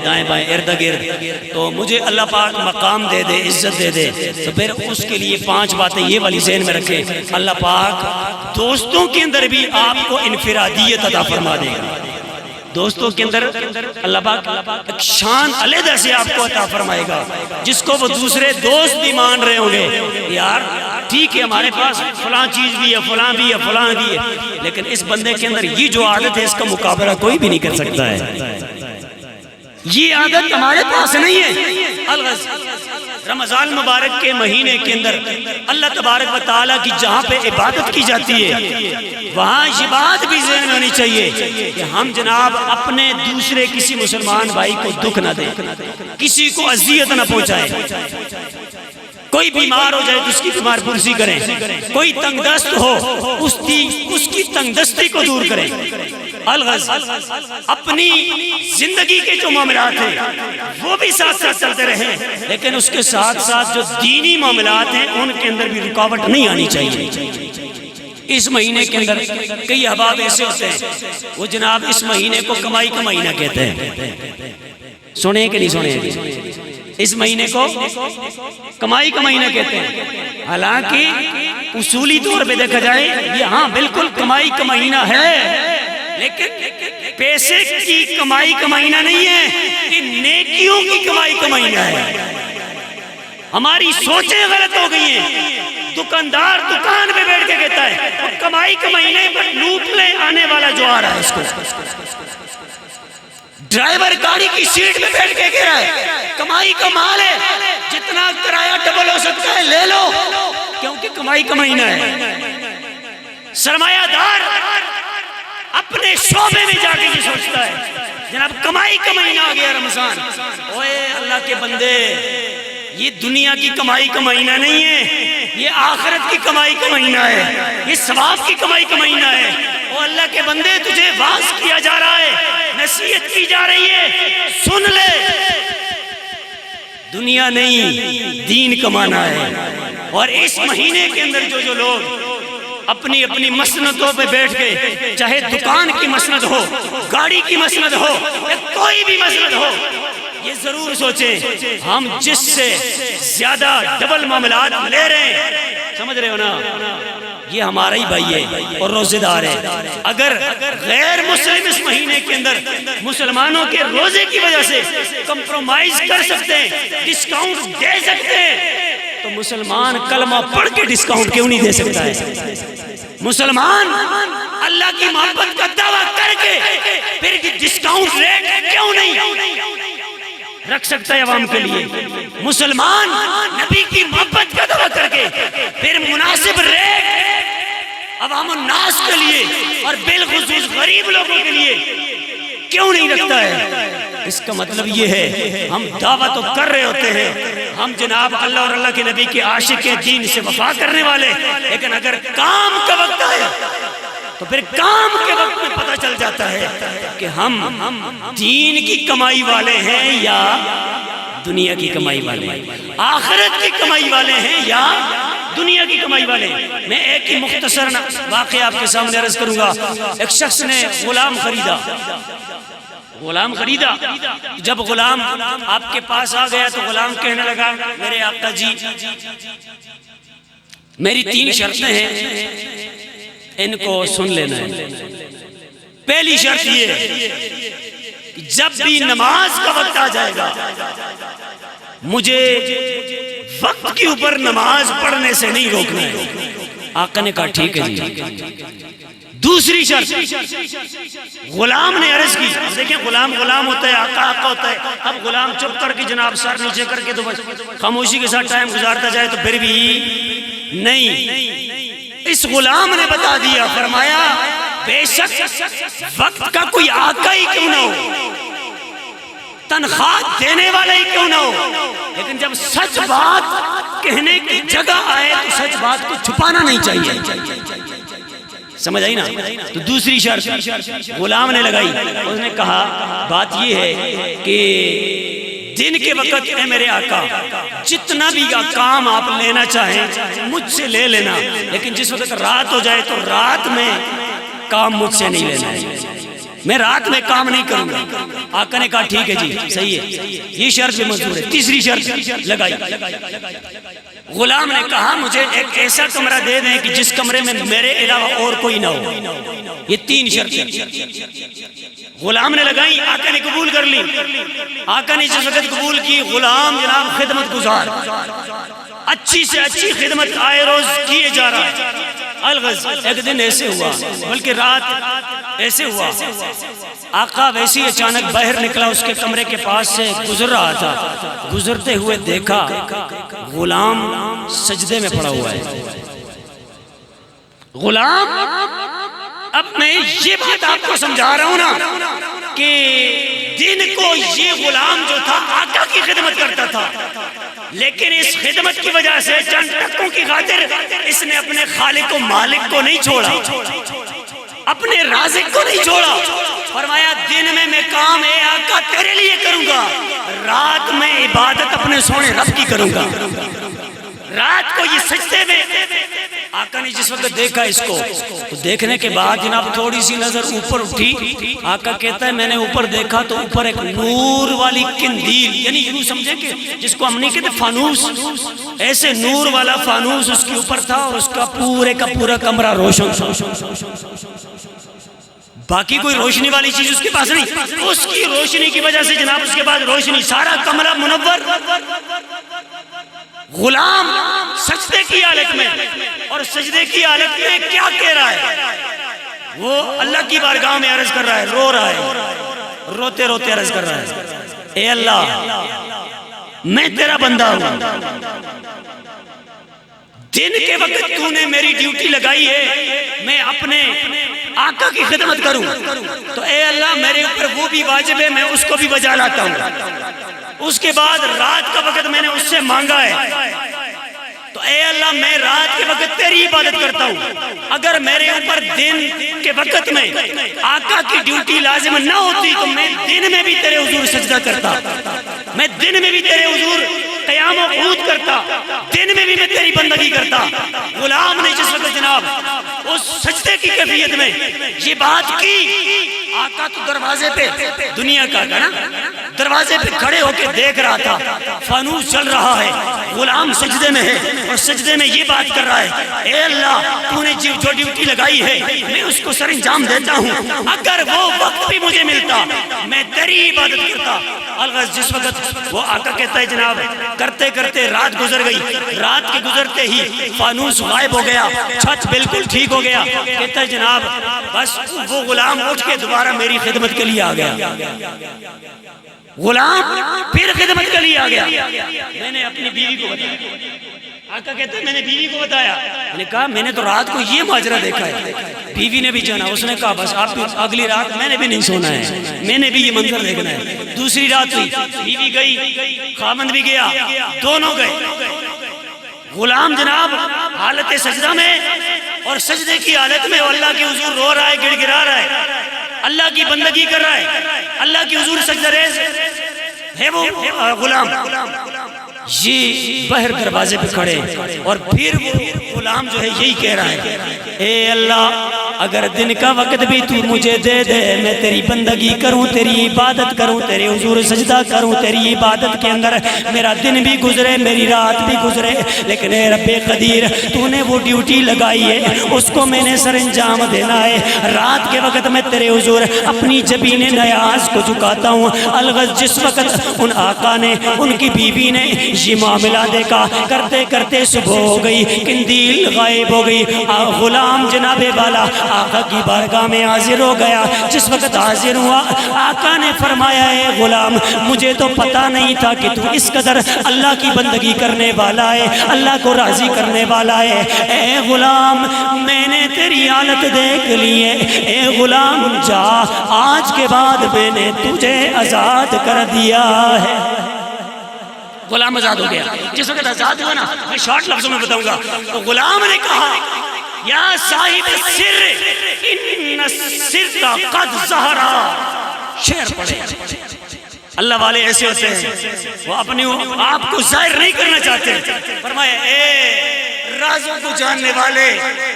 دائیں بائیں ارد گرد، تو مجھے اللہ پاک مقام دے دے، عزت دے دے، تو پھر اس کے لیے 5 باتیں یہ والی ذہن میں رکھیں، اللہ پاک دوستوں کے اندر بھی آپ کو انفرادیت عطا فرما دے گا۔ دوستوں کے اندر اللہ پاک ایک شان علیحدہ سے آپ کو عطا فرمائے گا، جس کو وہ دوسرے دوست بھی مان رہے ہوں گے، یار ٹھیک ہے ہمارے پاس فلاں چیز بھی ہے، فلاں بھی ہے، فلاں بھی ہے، لیکن اس بندے کے اندر یہ جو عادت ہے اس کا مقابلہ کوئی بھی نہیں کر سکتا ہے، یہ عادت ہمارے پاس نہیں ہے۔ الغرض رمضان مبارک کے مہینے کے اندر اللہ تبارک و تعالیٰ کی جہاں پہ عبادت کی جاتی ہے وہاں یہ بات بھی ذہن ہونی چاہیے کہ ہم جناب اپنے دوسرے کسی مسلمان بھائی کو دکھ نہ دیں، کسی کو اذیت نہ پہنچائیں، کوئی بیمار ہو جائے تو اس کی بیمار پرسی کریں، کوئی تنگ دست ہو اس کی تنگ دستی کو دور کریں۔ الغرض اپنی زندگی کے جو معاملات ہیں وہ بھی ساتھ ساتھ چلتے رہیں، لیکن اس کے ساتھ ساتھ جو دینی معاملات ہیں ان کے اندر بھی رکاوٹ نہیں آنی چاہیے۔ اس مہینے کے اندر کئی احباب ایسے ہوتے ہیں وہ جناب اس مہینے کو کمائی کا مہینہ کہتے ہیں، سنیں کہ نہیں سنیں؟ اس مہینے کو کمائی کا مہینہ کہتے ہیں، حالانکہ اصولی طور پہ دیکھا جائے یہ ہاں بالکل کمائی کا مہینہ ہے، لیکن پیسے کی کمائی کا مہینہ نہیں ہے، یہ نیکیوں کی کمائی کا مہینہ ہے۔ ہماری سوچیں غلط ہو گئی ہیں، دکاندار دکان پہ بیٹھ کے کہتا ہے کمائی کا مہینے پر لوٹ لے آنے والا جو آ رہا ہے اس کو، ڈرائیور گاڑی کی سیٹ پہ بیٹھ کے کہہ رہا ہے کمائی کا مال ہے، جتنا کرایہ ڈبل ہو سکتا ہے لے لو، کیونکہ کمائی کا مہینہ ہے۔ سرمایہ دار اپنے شعبے میں جا کے یہ سوچتا ہے جناب کمائی کا مہینہ آ گیا رمضان، اوے اللہ کے بندے یہ دنیا کی کمائی کا مہینہ نہیں ہے، یہ آخرت کی کمائی کا مہینہ ہے، یہ ثواب کی کمائی کا مہینہ ہے۔ او اللہ کے بندے تجھے واعظ کیا جا رہا ہے، نصیحت کی جا رہی ہے، سن لے، دنیا نہیں دین کمانا ہے۔ اور اس مہینے کے اندر جو لوگ اپنی اپنی مسندوں پہ بیٹھ کے، چاہے دکان کی مسند ہو، گاڑی کی مسند ہو، یا کوئی بھی مسند ہو، یہ ضرور سوچیں ہم جس سے زیادہ ڈبل معاملات لے رہے ہیں، سمجھ رہے ہو نا، یہ ہمارا ہی بھائی ہے اور روزے دار ہے۔ اگر غیر مسلم اس مہینے کے اندر مسلمانوں کے روزے کی وجہ سے کمپرومائز کر سکتے ہیں، ڈسکاؤنٹ دے سکتے ہیں، تو مسلمان کلمہ پڑھ کے ڈسکاؤنٹ کیوں نہیں دے سکتا ہے؟ مسلمان اللہ کی محبت کا دعویٰ کر کے پھر ڈسکاؤنٹ ریٹ کیوں نہیں رکھ سکتا ہے عوام کے لیے؟ مسلمان نبی کی محبت کا دعویٰ کر کے پھر مناسب ریٹ عوام الناس کے لیے اور بالخصوص غریب لوگوں کے لیے کیوں نہیں رکھتا ہے؟ اس کا مطلب یہ ہے ہم دعویٰ تو کر رہے ہوتے ہیں، ہم جناب اللہ اور اللہ کے نبی کے عاشق ہیں، دین سے وفا کرنے والے، لیکن اگر کام کا وقت آیا تو پھر کام کے وقت میں پتہ چل جاتا ہے کہ ہم دین کی کمائی والے ہیں یا دنیا کی کمائی والے ہیں، آخرت کی کمائی والے ہیں یا دنیا کی کمائی والے ہیں۔ میں ایک ہی مختصر واقعہ آپ کے سامنے عرض کروں گا۔ ایک شخص نے غلام خریدا، جب غلام آپ کے پاس آ گیا تو غلام کہنے لگا میرے آقا جی میری 3 شرطیں ہیں، ان کو سن لینا ہے۔ پہلی شرط یہ ہے جب بھی نماز کا وقت آ جائے گا مجھے وقت کے اوپر نماز پڑھنے سے نہیں روکنا ہے۔ آقا نے کہا ٹھیک ہے جی۔ دوسری شرط غلام نے عرض کی، دیکھیں غلام ہوتا ہے، آقا ہوتا ہے، اب غلام چپ کر کے جناب سر نیچے کر کے تو بس خاموشی کے ساتھ ٹائم گزارتا جائے تو پھر بھی نہیں۔ اس غلام نے بتا دیا، فرمایا بے شک وقت کا کوئی آقا ہی کیوں نہ ہو، تنخواہ دینے والا ہی کیوں نہ ہو، لیکن جب سچ بات کہنے کی جگہ آئے تو سچ بات کو چھپانا نہیں چاہیے۔ سمجھ آئی نا؟ تو دوسری شرط غلام نے لگائی، اس نے کہا بات یہ ہے کہ دن کے وقت اے میرے آقا جتنا بھی کام آپ لینا چاہیں مجھ سے لے لینا، لیکن جس وقت رات ہو جائے تو رات میں کام مجھ سے نہیں لینا ہے، میں رات میں کام نہیں کروں گا۔ آقا نے کہا ٹھیک ہے جی صحیح ہے، یہ شرط بھی منظور ہے۔ تیسری شرط لگائی، غلام نے کہا مجھے ایک ایسا کمرہ دے دیں کہ جس کمرے میں میرے علاوہ اور کوئی نہ ہو۔ یہ تین شرطیں غلام نے لگائی، آقا نے قبول کر لی۔ آقا نے جس وقت قبول کی، غلام جناب خدمت گزار، اچھی سے اچھی خدمت آئے روز کیے جا رہا ہے۔ الغز ایک دن ایسے ہوا، بلکہ رات ایسے ہوا، آقا ویسے ہی اچانک باہر نکلا، اس کے کمرے کے پاس سے گزر رہا تھا، گزرتے ہوئے دیکھا غلام سجدے میں پڑا ہوا ہے۔ غلام، اب میں یہ بات آپ کو سمجھا رہا ہوں نا کہ دن کو یہ غلام جو تھا آقا کی خدمت کرتا تھا، لیکن اس خدمت کی وجہ سے چند ٹکوں کی خاطر اس نے اپنے خالق و مالک کو نہیں چھوڑا، اپنے رازق کو نہیں چھوڑا۔ فرمایا دن میں کام اے آقا تیرے لیے کروں گا، رات میں عبادت اپنے سونے رب کی کروں گا۔ رات کو یہ سجدے میں آقا نے جس وقت دیکھا اس کو، تو دیکھنے کے بعد جناب تھوڑی سی نظر اوپر اٹھی، آقا کہتا ہے میں نے اوپر دیکھا تو اوپر ایک نور والی قندیل، یعنی یوں سمجھے کہ جس کو ہم نہیں کہتے فانوس، ایسے نور والا فانوس اس کے اوپر تھا، اور اس کا پورے کا پورا کمرہ روشن تھا، باقی کوئی روشنی والی چیز اس کے پاس نہیں، اس کی روشنی کی وجہ سے جناب اس کے بعد روشنی، سارا کمرہ منور۔ غلام سجدے کی حالت میں، اور سجدے کی حالت میں کیا کہہ رہا ہے؟ وہ اللہ کی بارگاہ میں عرض کر رہا ہے، رو رہا ہے، روتے روتے عرض کر رہا ہے اے اللہ میں تیرا بندہ ہوں، دن کے وقت تو نے میری ڈیوٹی لگائی ہے میں اپنے آقا کی خدمت کروں، تو اے اللہ میرے اوپر وہ بھی واجب ہے میں اس کو بھی بجا لاتا ہوں۔ اس کے بعد رات کا وقت میں نے اس سے مانگا ہے، تو اے اللہ میں رات کے وقت تیری عبادت کرتا ہوں، اگر میرے اوپر دن کے وقت میں آقا کی ڈیوٹی لازم نہ ہوتی تو میں دن میں بھی تیرے حضور سجدہ کرتا، میں دن میں بھی تیرے حضور قیام و قعود کرتا، دن میں بھی میں تیری بندگی کرتا۔ غلام نے جس وقت جناب اس سجدے کی کیفیت میں یہ بات کی، آقا تو دروازے پہ دنیا کا نا دروازے پہ کھڑے ہو کے دیکھ رہا تھا، فانوس چل رہا ہے، غلام سجدے میں ہے اور سجدے میں یہ بات کر رہا ہے اے اللہ تو نے جو ڈیوٹی لگائی ہے میں اس کو سر انجام دیتا ہوں، اگر وہ وقت بھی مجھے ملتا میں تیری عبادت کرتا۔ الغرض جس وقت وہ آقا کہتا ہے جناب کرتے کرتے رات گزر گئی، رات کے گزرتے ہی فانوس غائب ہو گیا، چھت بالکل ٹھیک ہو گیا، کہتا ہے جناب بس وہ غلام اٹھ کے دوبارہ میری خدمت کے لیے آ گیا، غلام پھر خدمت کے لیے آ گیا۔ میں نے اپنی بیوی کو بتایا، آقا کہتے ہیں میں نے بیوی کو بتایا، میں نے کہا میں نے تو رات کو یہ ماجرہ دیکھا ہے، بیوی نے بھی جانا، اس نے کہا بس آپ اگلی رات میں نے بھی نہیں سونا ہے، میں نے بھی یہ منظر دیکھنا ہے۔ دوسری رات ہوئی، بیوی گئی، خامند بھی گیا، دونوں گئے، غلام جناب حالت سجدہ میں اور سجدے کی حالت میں اللہ کے حضور رو رہا ہے، گڑ گڑا رہا ہے، اللہ کی بندگی کر رہا ہے، اللہ کی حضور سجدہ ریز ہے وہ غلام۔ یہ باہر دروازے پہ کھڑے اور پھر وہ غلام جو ہے یہی کہہ رہا ہے اے اللہ اگر دن کا وقت بھی تو مجھے دے دے میں تیری بندگی کروں، تیری عبادت کروں، تیرے حضور سجدہ کروں، تیری عبادت کے اندر میرا دن بھی گزرے میری رات بھی گزرے، لیکن اے رب قدیر تو نے وہ ڈیوٹی لگائی ہے اس کو میں نے سر انجام دینا ہے، رات کے وقت میں تیرے حضور اپنی جبین نیاز کو جھکاتا ہوں۔ الغرض جس وقت ان آقا نے ان کی بیوی نے یہ معاملہ دیکھا، کرتے کرتے صبح ہو گئی، قندیل غائب ہو گئی، غلام جناب والا آقا کی بارگاہ میں حاضر ہو گیا۔ جس وقت حاضر ہوا آقا نے فرمایا اے غلام مجھے تو پتا نہیں تھا کہ تو اس قدر اللہ کی بندگی کرنے والا ہے، اللہ کو راضی کرنے والا ہے، اے غلام میں نے تیری حالت دیکھ لی ہے، اے غلام جا آج کے بعد میں نے تجھے آزاد کر دیا ہے۔ غلام آزاد ہو گیا۔ جس وقت آزاد ہوا نا میں شارٹ لفظوں میں بتاؤں گا، تو غلام نے کہا یا صاحب السر ان السر قد ظہرا. شعر پڑھے. اللہ والے ایسے ہوتے ہیں وہ اپنے آپ کو ظاہر نہیں کرنا چاہتے. فرمایا اے رازوں کو جاننے والے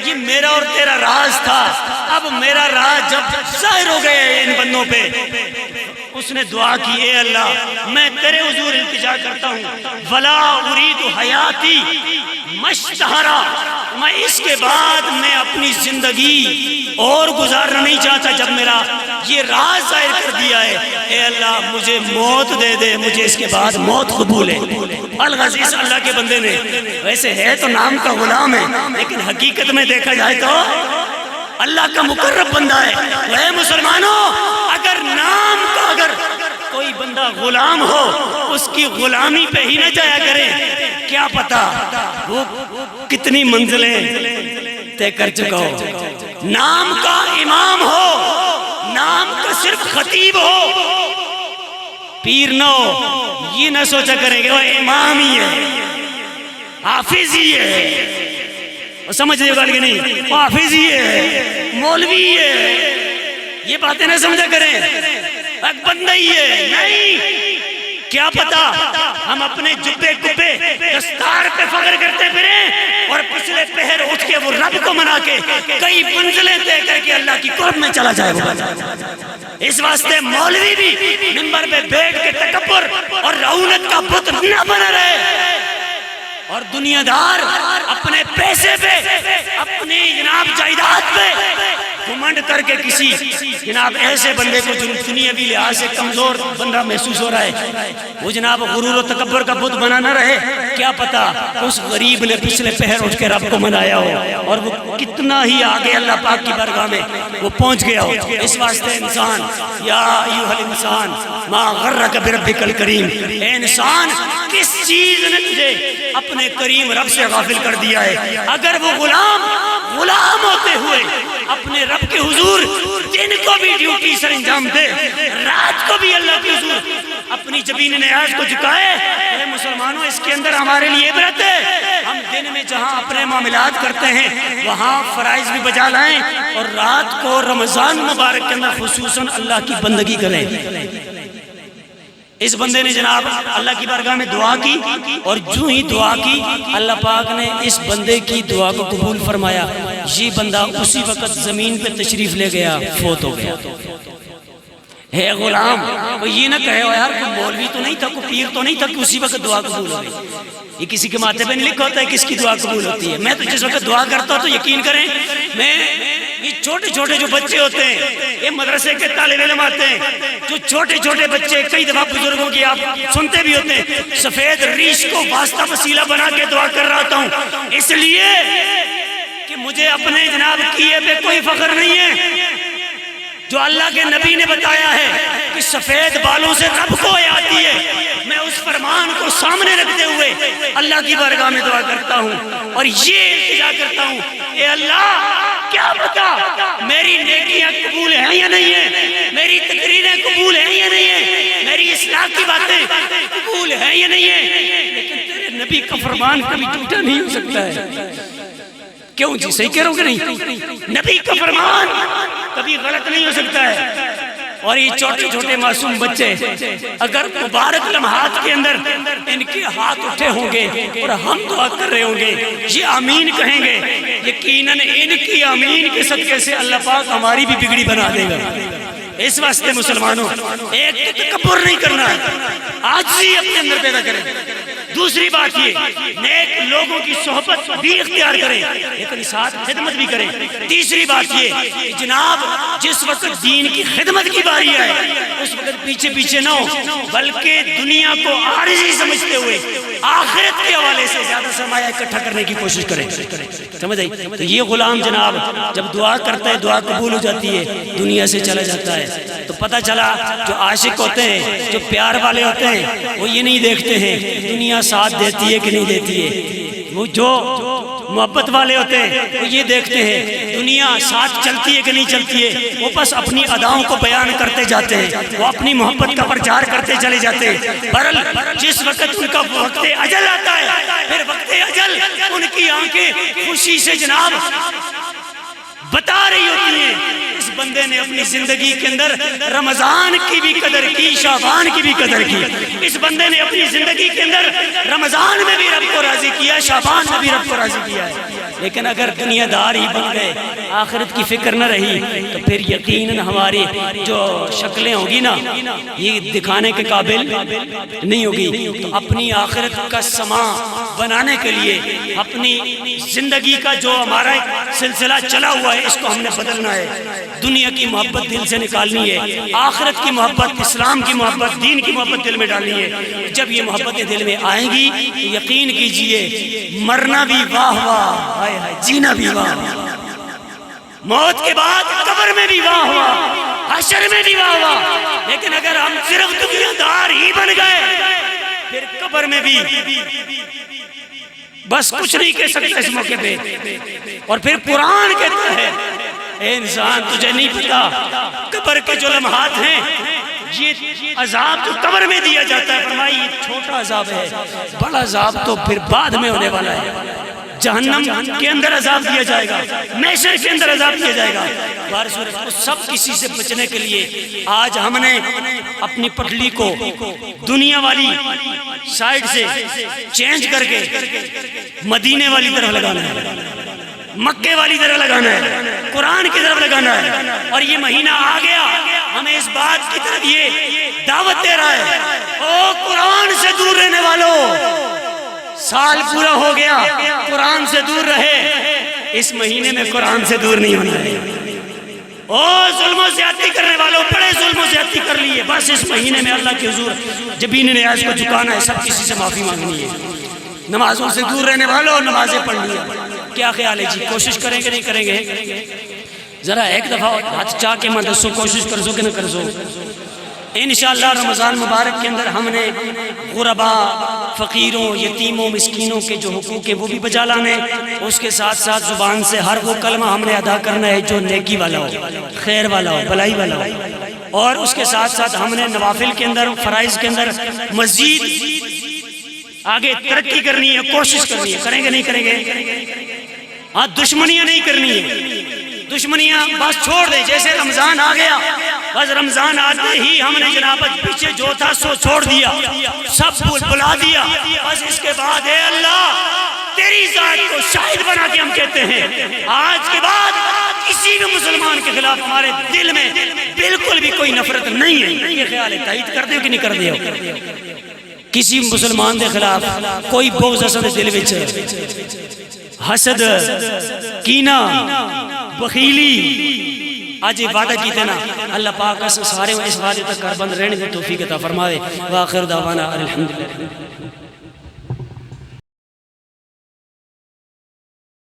یہ میرا اور تیرا راز تھا، اب میرا راز جب ظاہر ہو گئے ان بندوں پہ. اس نے دعا کی اے اللہ میں تیرے حضور التجا کرتا ہوں ولا اريد حیاتی مشتہرا، میں اس کے بعد میں اپنی زندگی اور گزارنا نہیں چاہتا جب میرا یہ راز ظاہر کر دیا ہے. اے اللہ مجھے موت دے دے، مجھے اس کے بعد موت قبول ہے. الغزیز اللہ کے بندے نے ویسے ہے تو نام کا غلام ہے لیکن حقیقت میں دیکھا جائے تو اللہ کا مقرب بندہ ہے. اے مسلمانوں اگر نام کا اگر کوئی بندہ غلام ہو اس کی غلامی پہ ہی نہ جایا کرے، کیا پتا وہ کتنی منزلیں طے کر چکا ہو. نام کا امام ہو، نام کا صرف خطیب ہو، پیر نہ ہو، یہ نہ سوچا کرے کہ وہ امام ہی ہے، حافظ ہی ہے. سمجھ رہے ہو کہ نہیں؟ حافظ ہی ہے، مولوی ہے، یہ باتیں نہ سمجھا کریں. ایک بندہ ہی ہے. نہیں، کیا پتا ہم اپنے جبے کبے دستار پہ فخر کرتے پھریں اور پچھلے پہر اٹھ کے وہ رب کو منا کے کئی منزلیں طے کر کے اللہ کی قرب میں چلا جائے گا. اس واسطے مولوی بھی منبر پہ بیٹھ کے تکبر اور رعونت کا بت نہ بنا رہے، اور دنیا دار اپنے پیسے پہ اپنی جناب جائیداد پہ گھمنڈ کر کے کسی جناب ایسے بندے کو جو دنیاوی لحاظ سے کمزور بندہ محسوس ہو رہا ہے وہ جناب غرور و تکبر کا بت بنا نہ رہے. کیا پتا اس غریب نے پچھلے پہر اٹھ کے رب کو منایا ہو اور وہ کتنا ہی آگے اللہ پاک کی بارگاہ میں وہ پہنچ گیا ہو. اس واسطے انسان یا ایھا الانسان ما غرک بربک الکریم، اے انسان کس چیز نے تجھے اپنے کریم رب سے غافل کر دیا ہے. اگر وہ غلام ہوتے ہوئے اپنے رب کے حضور دن کو بھی ڈیوٹی سر انجام دے، رات کو بھی اللہ کے حضور اپنی جبین نیاز کو جھکائے. اے مسلمانوں اس کے اندر ہمارے لیے عبرت ہے. ہم دن میں جہاں اپنے معاملات کرتے ہیں وہاں فرائض بھی بجا لائیں اور رات کو رمضان مبارک کے اندر خصوصاً اللہ کی بندگی کریں. اس بندے نے جناب اللہ کی بارگاہ میں دعا کی اور جو ہی دعا کی اللہ پاک نے اس بندے کی دعا کو قبول فرمایا. یہ بندہ اسی وقت زمین پہ تشریف لے گیا، فوت ہو گیا. ہے غلام وہ یہ نہ کہے یار کوئی مولوی تو نہیں تھا، کوئی پیر تو نہیں تھا کہ اسی وقت دعا قبول ہو گئی. یہ کسی کے ماتھے پہ نہیں لکھا ہوتا ہے کس کی دعا قبول ہوتی ہے. میں تو جس وقت دعا کرتا ہوں تو یقین کریں میں یہ چھوٹے چھوٹے جو بچے ہوتے ہیں، یہ مدرسے کے طالب علم آتے ہیں، جو چھوٹے چھوٹے بچے کئی دفعہ بزرگوں کی آپ سنتے بھی ہوتے ہیں، سفید ریش کو واسطہ وسیلہ بنا کے دعا کر رہا ہوتا ہوں اس لیے کہ مجھے اپنے جناب کیے پہ کوئی فخر نہیں ہے. جو اللہ کے نبی نے بتایا ہے کہ سفید بالوں سے رب کو آتی ہے، میں اس فرمان کو سامنے رکھتے ہوئے اللہ کی بارگاہ میں دعا کرتا ہوں اور یہ التجا کرتا ہوں اے اللہ کیا پتا میری نیکیاں قبول ہیں یا نہیں ہیں، میری تقریریں قبول ہیں یا نہیں ہیں، میری اصلاح کی باتیں قبول ہیں یا نہیں ہیں، لیکن تیرے نبی کا فرمان کبھی ٹوٹا نہیں ہو سکتا ہے. کیوں جی صحیح کہہ رہا ہوں کہ نہیں؟ نبی کا فرمان کبھی غلط نہیں ہو سکتا ہے. اور یہ چھوٹے چھوٹے معصوم بچے اگر مبارک لمحات کے اندر ان کے ہاتھ اٹھے ہوں گے اور ہم دعا کر رہے ہوں گے یہ آمین کہیں گے، یقیناً ان کی آمین کے صدقے سے اللہ پاک ہماری بھی بگڑی بنا دے گا. اس واسطے مسلمانوں ایک تو تکبر نہیں کرنا ہے، عاجزی اپنے اندر پیدا کریں. دوسری بات یہ نیک لوگوں کی صحبت بھی اختیار کریں لیکن ساتھ خدمت بھی کریں. تیسری بات یہ کہ جناب جس وقت دین کی خدمت کی باری آئے اس وقت پیچھے پیچھے نہ ہو بلکہ دنیا کو عارضی سمجھتے ہوئے آخرت کے حوالے سے زیادہ سرمایہ اکٹھا کرنے کی کوشش کریں. سمجھ آئی؟ تو یہ غلام جناب جب دعا کرتا ہے دعا قبول ہو جاتی ہے، دنیا سے چلا جاتا ہے. تو پتہ چلا جو عاشق ہوتے ہیں جو پیار والے ہوتے ہیں وہ یہ نہیں دیکھتے ہیں دنیا ساتھ دیتی ہے کہ نہیں دیتی ہے، وہ جو محبت والے ہوتے ہیں وہ یہ دیکھتے ہیں دنیا ساتھ چلتی ہے کہ نہیں چلتی ہے. وہ بس اپنی اداؤں کو بیان کرتے جاتے ہیں، وہ اپنی محبت کا پرچار کرتے چلے جاتے ہیں. بہرحال جس وقت ان کا وقت اجل آتا ہے پھر وقت اجل ان کی آنکھیں خوشی سے جناب بتا رہی ہوتی ہیں اس بندے نے اپنی زندگی کے اندر رمضان کی بھی قدر کی، شعبان کی بھی قدر کی، اس بندے نے اپنی زندگی کے اندر رمضان میں بھی رب کو راضی کیا، شعبان میں بھی رب کو راضی کیا ہے۔ لیکن اگر دنیا دار ہی بن گئے، آخرت کی فکر نہ رہی، تو پھر یقیناً ہماری جو شکلیں ہوگی نا یہ دکھانے کے قابل نہیں ہوگی۔ تو اپنی آخرت کا سما بنانے کے لیے اپنی زندگی کا جو ہمارا ایک سلسلہ چلا ہوا ہے اس کو ہم نے بدلنا ہے۔ دنیا کی محبت دل سے نکالنی ہے، آخرت کی محبت، اسلام کی محبت، دین کی محبت دل میں ڈالنی ہے۔ جب یہ محبتیں دل میں آئیں گی تو یقین کیجئے مرنا بھی واہ واہ، ہائے ہائے، جینا بھی واہ واہ، موت کے بعد قبر میں بھی واہ واہ، حشر میں بھی واہ واہ۔ لیکن اگر ہم صرف دنیا دار ہی بن گئے پھر قبر میں بھی بس کچھ نہیں کہہ سکتا اس موقع پہ۔ اور پھر قرآن کہتا ہے اے انسان تجھے نہیں پتا قبر کے جو لمحات ہیں یہ عذاب تو قبر میں دیا جاتا ہے، فرمائی یہ چھوٹا عذاب ہے، بڑا عذاب تو پھر بعد میں ہونے والا ہے۔ جہنم کے اندر عذاب دیا جائے گا، محشر کے اندر عذاب دیا جائے گا۔ سب کسی سے بچنے کے لیے آج ہم نے اپنی پٹلی کو دنیا والی سائیڈ سے چینج کر کے مدینے والی طرف لگانا ہے، مکے والی طرف لگانا ہے، قرآن کی طرف لگانا ہے۔ اور یہ مہینہ آ گیا ہمیں اس بات کی طرف یہ دعوت دے رہا ہے، او قرآن سے دور رہنے والوں، سال پورا ہو گیا قرآن سے دور رہے، اس مہینے میں قرآن سے دور نہیں ہونا ہے۔ او ظلم و زیادتی کرنے والوں، بڑے ظلم و زیادتی کر لیے، بس اس مہینے میں اللہ کے حضور جبین نیاز کو جھکانا ہے، سب کسی سے معافی مانگنی ہے۔ نمازوں سے دور رہنے والوں نمازیں پڑھ لی۔ کیا خیال ہے جی، کوشش کریں گے نہیں کریں گے؟ ذرا ایک دفعہ ہاتھ چاہ کے میں دسو کوشش کر سو کہ نہ کر سو۔ انشاءاللہ رمضان مبارک کے اندر ہم نے غربا، فقیروں، یتیموں، مسکینوں کے جو حقوق ہیں وہ بھی بجا لانے، اس کے ساتھ ساتھ زبان سے ہر وہ کلمہ ہم نے ادا کرنا ہے جو نیکی والا ہو، خیر والا ہو، بھلائی والا ہو۔ اور اس کے ساتھ ساتھ ہم نے نوافل کے اندر، فرائض کے اندر مزید آگے ترقی کرنی ہے، کوشش کرنی ہے۔ کریں گے نہیں کریں گے؟ ہاں، دشمنیاں نہیں کرنی ہے، دشمنیاں بس چھوڑ دیں۔ جیسے رمضان آ گیا، بس رمضان آتے ہی ہم نے جناب پیچھے جو تھا سو چھوڑ دیا، سب بلا دیا۔ بس اس کے بعد اے اللہ تیری ذات کو شاہد بنا کے ہم کہتے ہیں آج کے بعد کسی بھی مسلمان کے خلاف ہمارے دل میں بالکل بھی کوئی نفرت نہیں ہے۔ یہ خیال ہے، تائید کر دے کہ نہیں کر دے؟ کسی مسلمان دے خلاف کوئی بغض حسد دل وچ، حسد، کینہ، بخیلی، آج وعدہ کیتے نا اللہ پاک اس سارے اس وعدے تک کاربند رہنے کی توفیق عطا فرمائے۔ وآخر دعوانا الحمدللہ۔